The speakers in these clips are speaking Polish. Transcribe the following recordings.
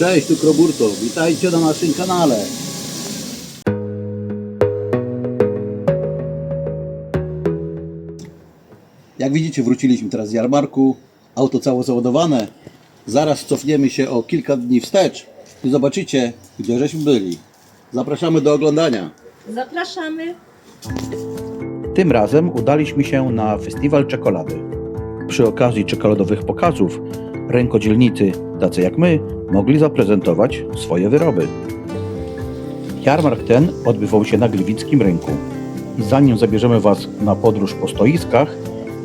Cześć, tu Kroburto. Witajcie na naszym kanale. Jak widzicie, wróciliśmy teraz z jarmarku. Auto całe załadowane. Zaraz cofniemy się o kilka dni wstecz i zobaczycie, gdzie żeśmy byli. Zapraszamy do oglądania. Zapraszamy. Tym razem udaliśmy się na festiwal czekolady. Przy okazji czekoladowych pokazów rękodzielnicy, tacy jak my, mogli zaprezentować swoje wyroby. Jarmark ten odbywał się na Gliwickim Rynku. I zanim zabierzemy Was na podróż po stoiskach,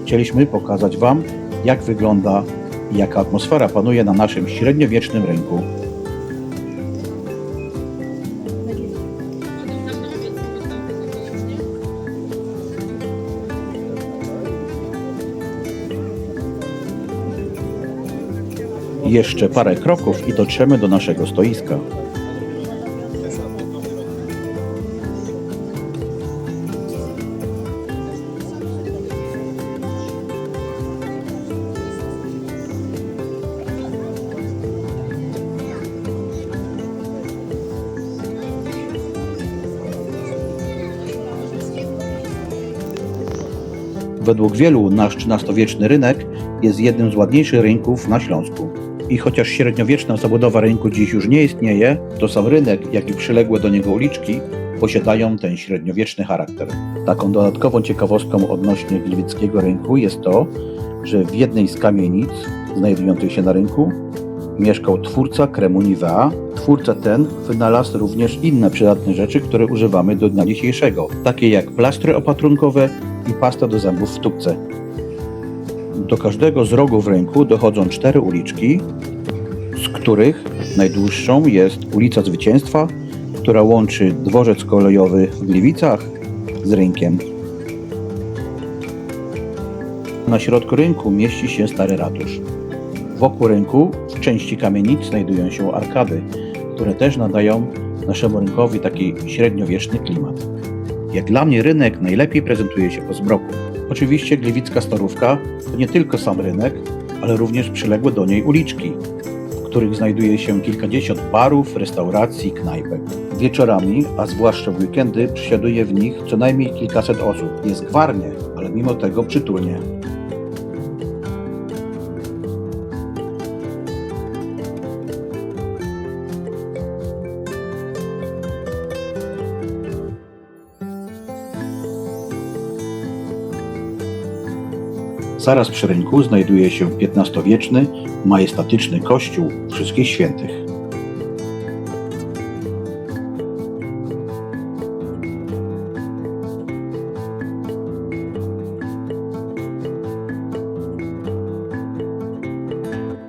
chcieliśmy pokazać Wam, jak wygląda i jaka atmosfera panuje na naszym średniowiecznym rynku. Jeszcze parę kroków i dotrzemy do naszego stoiska. Według wielu nasz XIII-wieczny rynek jest jednym z ładniejszych rynków na Śląsku. I chociaż średniowieczna zabudowa rynku dziś już nie istnieje, to sam rynek, jak i przyległe do niego uliczki posiadają ten średniowieczny charakter. Taką dodatkową ciekawostką odnośnie gliwickiego rynku jest to, że w jednej z kamienic znajdujących się na rynku mieszkał twórca kremu Nivea. Twórca ten wynalazł również inne przydatne rzeczy, które używamy do dnia dzisiejszego, takie jak plastry opatrunkowe i pasta do zębów w tubce. Do każdego z rogów rynku dochodzą 4 uliczki, z których najdłuższą jest ulica Zwycięstwa, która łączy dworzec kolejowy w Gliwicach z rynkiem. Na środku rynku mieści się stary ratusz. Wokół rynku w części kamienic znajdują się arkady, które też nadają naszemu rynkowi taki średniowieczny klimat. Jak dla mnie rynek najlepiej prezentuje się po zmroku. Oczywiście gliwicka Starówka to nie tylko sam rynek, ale również przyległe do niej uliczki, w których znajduje się kilkadziesiąt barów, restauracji, knajpek. Wieczorami, a zwłaszcza w weekendy, przesiaduje w nich co najmniej kilkaset osób. Jest gwarnie, ale mimo tego przytulnie. Zaraz przy rynku znajduje się XV-wieczny, majestatyczny kościół Wszystkich Świętych.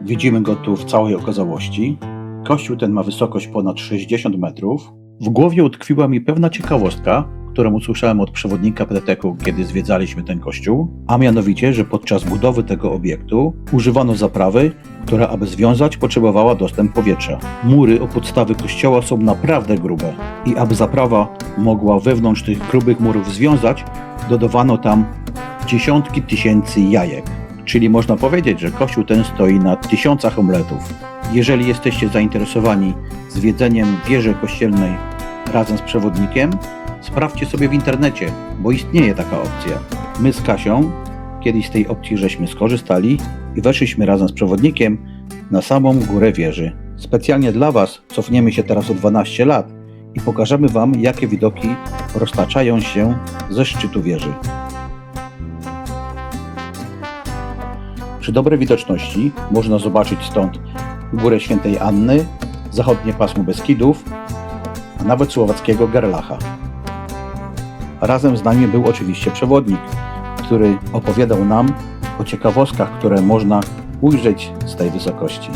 Widzimy go tu w całej okazałości. Kościół ten ma wysokość ponad 60 metrów. W głowie utkwiła mi pewna ciekawostka, którą usłyszałem od przewodnika PTT-u, kiedy zwiedzaliśmy ten kościół, a mianowicie, że podczas budowy tego obiektu używano zaprawy, która aby związać potrzebowała dostęp powietrza. Mury u podstawy kościoła są naprawdę grube i aby zaprawa mogła wewnątrz tych grubych murów związać, dodawano tam dziesiątki tysięcy jajek. Czyli można powiedzieć, że kościół ten stoi na tysiącach omletów. Jeżeli jesteście zainteresowani zwiedzeniem wieży kościelnej razem z przewodnikiem, sprawdźcie sobie w internecie, bo istnieje taka opcja. My z Kasią kiedyś z tej opcji żeśmy skorzystali i weszliśmy razem z przewodnikiem na samą górę wieży. Specjalnie dla Was cofniemy się teraz o 12 lat i pokażemy Wam, jakie widoki roztaczają się ze szczytu wieży. Przy dobrej widoczności można zobaczyć stąd Górę Świętej Anny, zachodnie pasmo Beskidów, a nawet słowackiego Gerlacha. Razem z nami był oczywiście przewodnik, który opowiadał nam o ciekawostkach, które można ujrzeć z tej wysokości.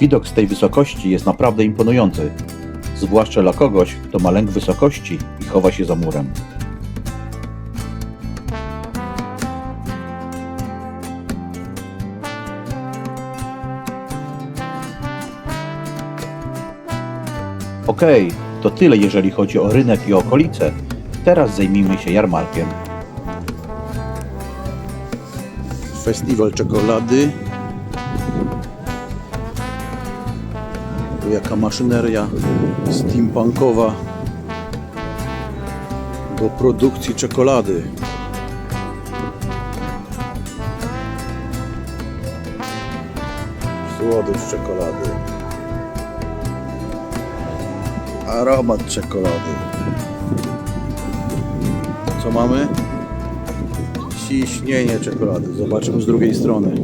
Widok z tej wysokości jest naprawdę imponujący, zwłaszcza dla kogoś, kto ma lęk wysokości i chowa się za murem. Okej, to tyle jeżeli chodzi o rynek i okolice. Teraz zajmijmy się jarmarkiem. Festiwal czekolady. Tu jaka maszyneria steampunkowa do produkcji czekolady. Słodycz czekolady. Aromat czekolady. Co mamy? Ciśnienie czekolady. Zobaczymy z drugiej strony.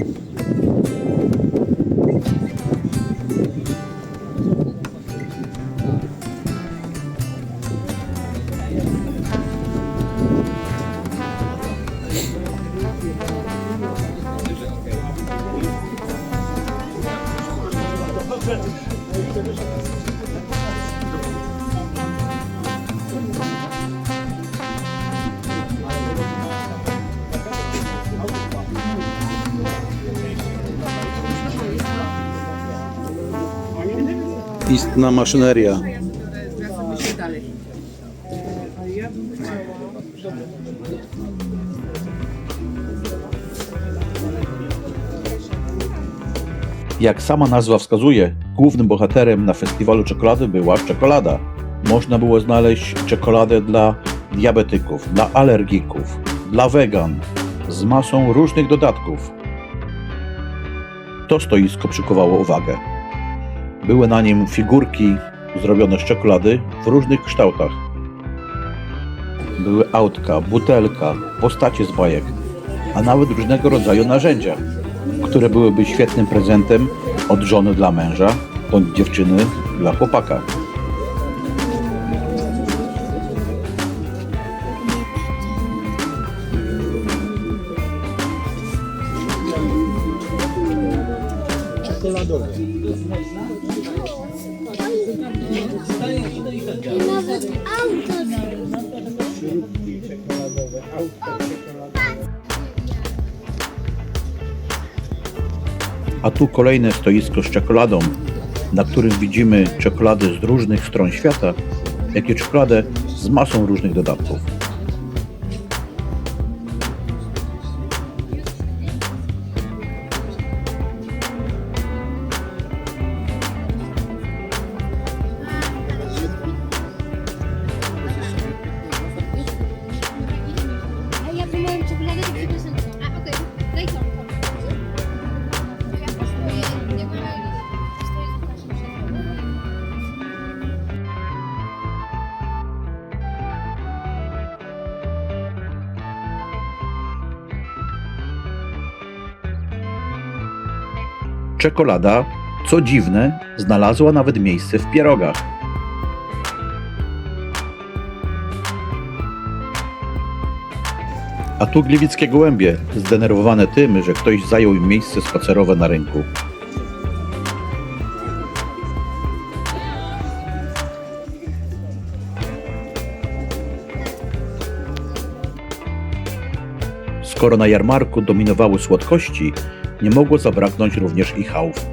Istna maszyneria. Jak sama nazwa wskazuje, głównym bohaterem na festiwalu czekolady była czekolada. Można było znaleźć czekoladę dla diabetyków, dla alergików, dla wegan, z masą różnych dodatków. To stoisko przykuwało uwagę. Były na nim figurki zrobione z czekolady w różnych kształtach. Były autka, butelka, postacie z bajek, a nawet różnego rodzaju narzędzia, które byłyby świetnym prezentem od żony dla męża, bądź dziewczyny dla chłopaka. Nawet auto. A tu kolejne stoisko z czekoladą, na którym widzimy czekolady z różnych stron świata, jak i czekoladę z masą różnych dodatków. A ja wymałem czekoladę do piosenki. A okej, daj to. Ja postoję, nie wymałem. Czekolada, co dziwne, znalazła nawet miejsce w pierogach. A tu gliwickie gołębie, zdenerwowane tym, że ktoś zajął im miejsce spacerowe na rynku. Skoro na jarmarku dominowały słodkości, nie mogło zabraknąć również i chałw.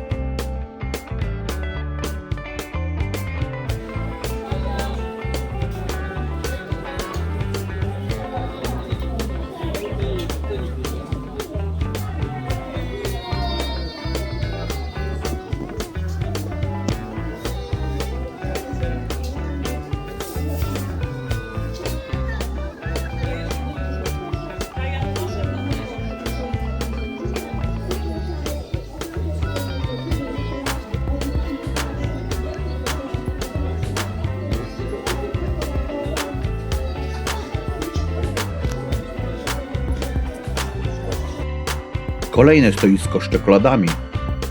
Kolejne stoisko z czekoladami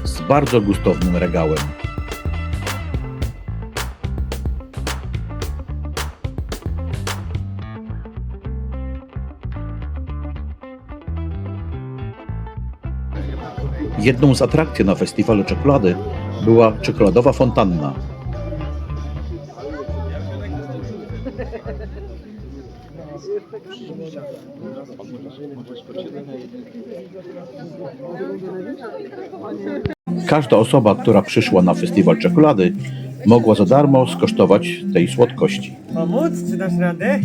z bardzo gustownym regałem. Jedną z atrakcji na festiwalu czekolady była czekoladowa fontanna. Każda osoba, która przyszła na festiwal czekolady, mogła za darmo skosztować tej słodkości. Pomóc? Czy dasz radę?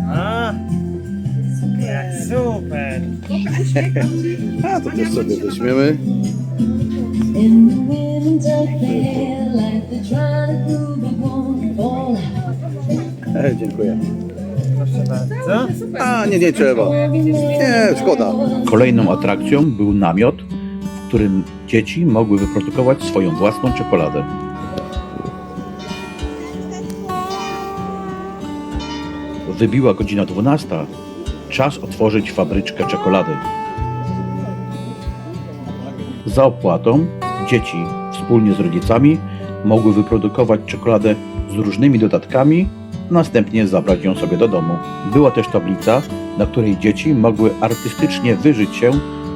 A, jak super! A to też sobie weźmiemy. In the winter air, like they're trying to prove it won't fall out. Dziękuję. Proszę bardzo. A, nie trzeba. Nie, szkoda. Kolejną atrakcją był namiot, w którym dzieci mogły wyprodukować swoją własną czekoladę. Wybiła godzina 12. Czas otworzyć fabryczkę czekolady. Za opłatą dzieci wspólnie z rodzicami mogły wyprodukować czekoladę z różnymi dodatkami, następnie zabrać ją sobie do domu. Była też tablica, na której dzieci mogły artystycznie wyżyć się,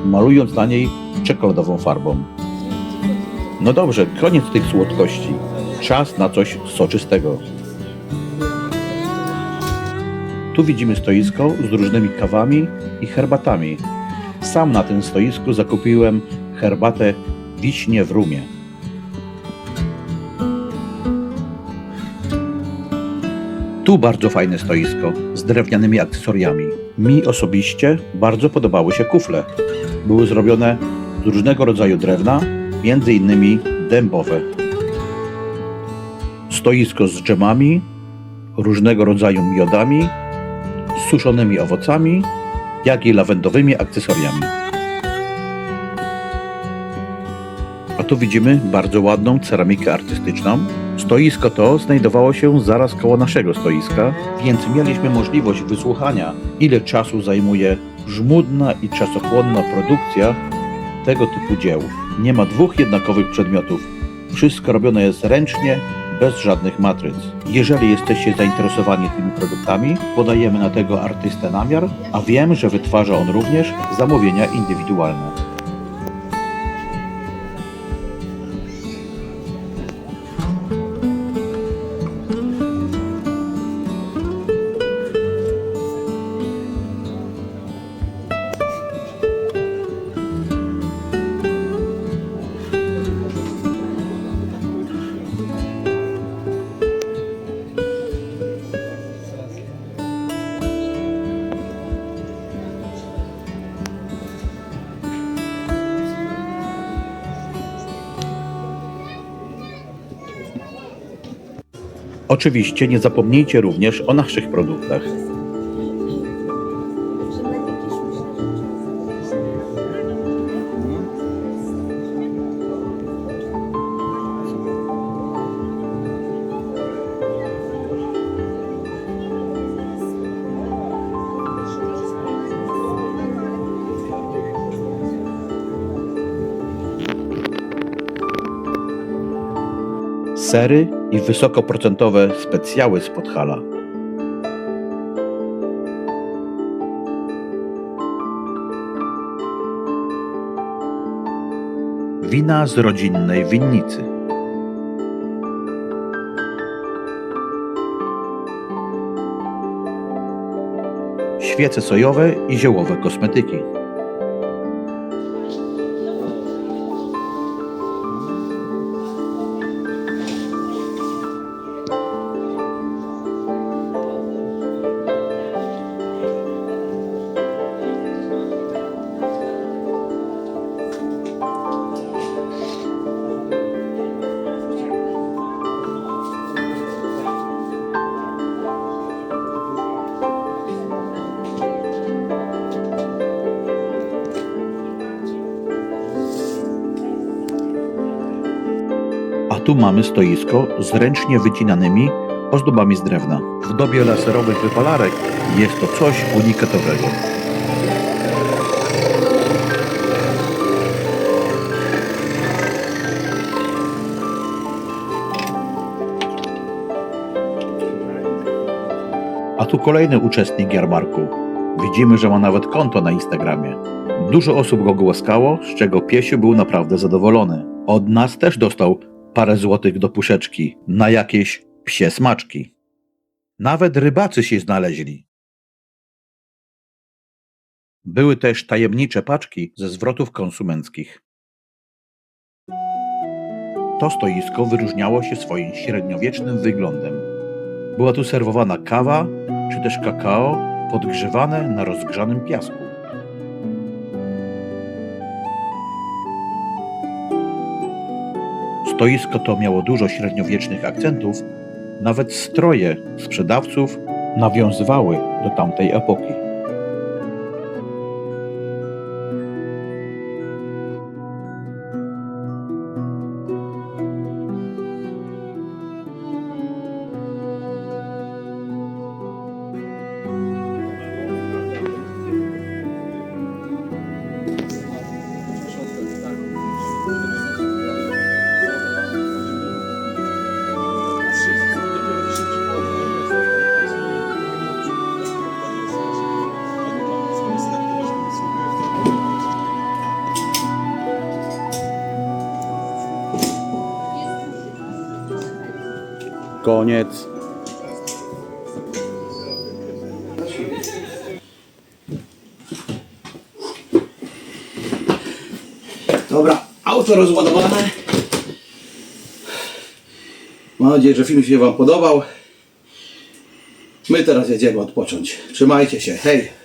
malując na niej czekoladową farbą. No dobrze, koniec tych słodkości. Czas na coś soczystego. Tu widzimy stoisko z różnymi kawami i herbatami. Sam na tym stoisku zakupiłem herbatę wiśnie w rumie. Tu bardzo fajne stoisko z drewnianymi akcesoriami. Mi osobiście bardzo podobały się kufle. Były zrobione z różnego rodzaju drewna, między innymi dębowe. Stoisko z dżemami, różnego rodzaju miodami, suszonymi owocami, jak i lawendowymi akcesoriami. A tu widzimy bardzo ładną ceramikę artystyczną. Stoisko to znajdowało się zaraz koło naszego stoiska, więc mieliśmy możliwość wysłuchania, ile czasu zajmuje żmudna i czasochłonna produkcja tego typu dzieł. Nie ma dwóch jednakowych przedmiotów. Wszystko robione jest ręcznie, bez żadnych matryc. Jeżeli jesteście zainteresowani tymi produktami, podajemy na tego artystę namiar, a wiem, że wytwarza on również zamówienia indywidualne. Oczywiście nie zapomnijcie również o naszych produktach. Sery i wysokoprocentowe specjały z Podhala. Wina z rodzinnej winnicy. Świece sojowe i ziołowe kosmetyki. A tu mamy stoisko z ręcznie wycinanymi ozdobami z drewna. W dobie laserowych wypalarek jest to coś unikatowego. A tu kolejny uczestnik jarmarku. Widzimy, że ma nawet konto na Instagramie. Dużo osób go głaskało, z czego piesiu był naprawdę zadowolony. Od nas też dostał parę złotych do puszeczki na jakieś psie smaczki. Nawet rybacy się znaleźli. Były też tajemnicze paczki ze zwrotów konsumenckich. To stoisko wyróżniało się swoim średniowiecznym wyglądem. Była tu serwowana kawa czy też kakao podgrzewane na rozgrzanym piasku. Stoisko to miało dużo średniowiecznych akcentów, nawet stroje sprzedawców nawiązywały do tamtej epoki. Koniec. Dobra, auto rozładowane. Mam nadzieję, że film się Wam podobał. My teraz jedziemy odpocząć. Trzymajcie się, hej!